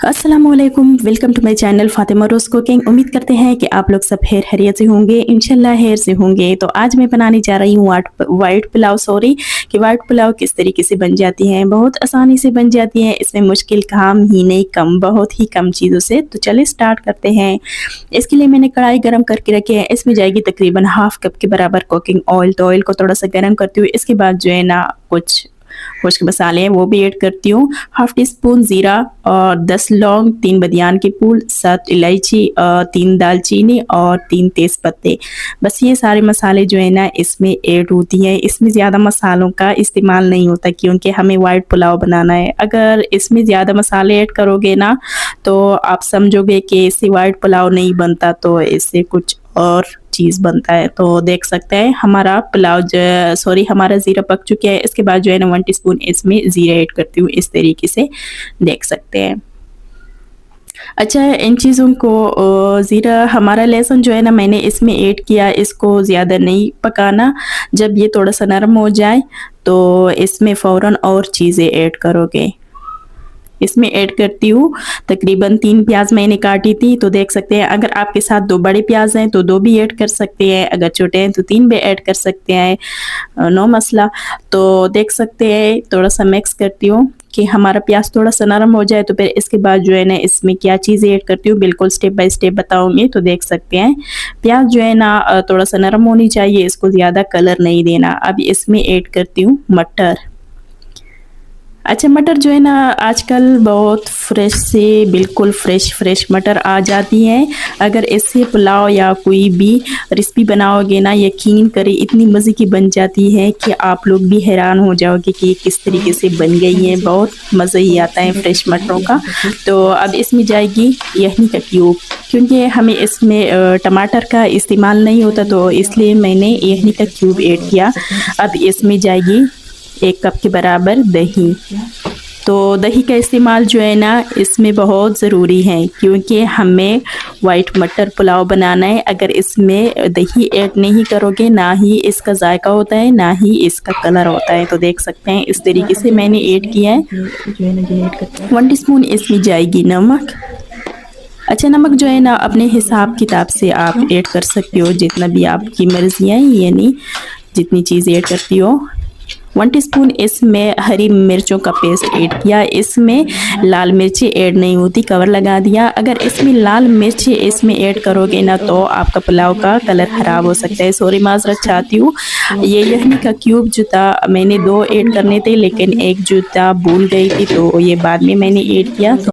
अस्सलामुअलैकुम, welcome to my channel Fatima Rose cooking. उम्मीद करते हैं कि आप लोग सब खैर खैरियत से होंगे, इंशाल्लाह खैर से होंगे। तो आज मैं बनाने जा रही हूँ वाइट पुलाव कि वाइट पुलाव किस तरीके से बन जाती है। बहुत आसानी से बन जाती है, इसमें मुश्किल काम ही नहीं, बहुत ही कम चीज़ों से। तो चलिए स्टार्ट करते हैं। इसके लिए मैंने कढ़ाई गर्म करके रखी है, इसमें जाएगी तकरीबन हाफ कप के बराबर कुकिंग ऑयल। तो ऑयल को थोड़ा सा गर्म करती हूँ, इसके बाद जो है ना कुछ खुश्क मसाले हैं वो भी ऐड करती हूँ। हाफ टी स्पून ज़ीरा और 10 लौंग, 3 बदियान के फूल, 7 इलायची, 3 दालचीनी और 3 तेज़ पत्ते। बस ये सारे मसाले जो है ना इसमें ऐड होती हैं। इसमें ज़्यादा मसालों का इस्तेमाल नहीं होता क्योंकि हमें वाइट पुलाव बनाना है। अगर इसमें ज़्यादा मसाले ऐड करोगे ना तो आप समझोगे कि इससे वाइट पुलाव नहीं बनता, तो इससे कुछ और चीज़ बनता है। तो देख सकते हैं हमारा पुलाव हमारा ज़ीरा पक चुका है। इसके बाद जो है ना 1 टीस्पून इसमें ज़ीरा ऐड करती हूँ, इस तरीके से देख सकते हैं। अच्छा, इन चीज़ों को ज़ीरा हमारा लहसुन जो है ना मैंने इसमें ऐड किया, इसको ज़्यादा नहीं पकाना। जब ये थोड़ा सा नरम हो जाए तो इसमें फ़ौरन और चीज़ें ऐड करोगे। इसमें ऐड करती हूँ तकरीबन 3 प्याज मैंने काटी थी। तो देख सकते हैं अगर आपके साथ 2 बड़े प्याज हैं तो 2 भी ऐड कर सकते हैं, अगर छोटे हैं तो 3 भी ऐड कर सकते हैं, नो मसला। तो देख सकते हैं थोड़ा सा मिक्स करती हूँ कि हमारा प्याज थोड़ा सा नरम हो जाए। तो फिर इसके बाद जो है ना इसमें क्या चीज़ें ऐड करती हूँ बिल्कुल स्टेप बाय स्टेप बताऊँगी। तो देख सकते हैं प्याज जो है ना थोड़ा सा नरम होनी चाहिए, इसको ज़्यादा कलर नहीं देना। अब इसमें ऐड करती हूँ मटर। अच्छा, मटर जो है ना आजकल बहुत फ्रेश से बिल्कुल फ्रेश मटर आ जाती हैं। अगर इससे पुलाव या कोई भी रेसिपी बनाओगे ना, यकीन करें इतनी मज़े की बन जाती है कि आप लोग भी हैरान हो जाओगे कि किस तरीके से बन गई है। बहुत मज़ा ही आता है फ्रेश मटरों का। तो अब इसमें जाएगी यखनी का क्यूब, क्योंकि हमें इसमें टमाटर का इस्तेमाल नहीं होता, तो इसलिए मैंने यखनी का क्यूब ऐड किया। अब इसमें जाएगी 1 कप के बराबर दही। तो दही का इस्तेमाल जो है ना इसमें बहुत ज़रूरी है क्योंकि हमें वाइट मटर पुलाव बनाना है। अगर इसमें दही ऐड नहीं करोगे ना ही इसका जायका होता है ना ही इसका कलर होता है। तो देख सकते हैं इस तरीके से मैंने ऐड किया है। 1 टीस्पून इसमें जाएगी नमक। अच्छा, नमक जो है ना अपने हिसाब किताब से आप ऐड कर सकते हो, जितना भी आपकी मर्ज़ी है, यानी जितनी चीज़ ऐड करती हो। 1 टीस्पून इसमें हरी मिर्चों का पेस्ट ऐड किया। इसमें लाल मिर्ची ऐड नहीं होती, कवर लगा दिया। अगर इसमें लाल मिर्ची इसमें ऐड करोगे ना तो आपका पुलाव का कलर ख़राब हो सकता है। सॉरी, माज़रत चाहती हूँ। ये यखनी का क्यूब जो था मैंने 2 ऐड करने थे, लेकिन एक जो था भूल गई थी, तो ये बाद में मैंने ऐड किया।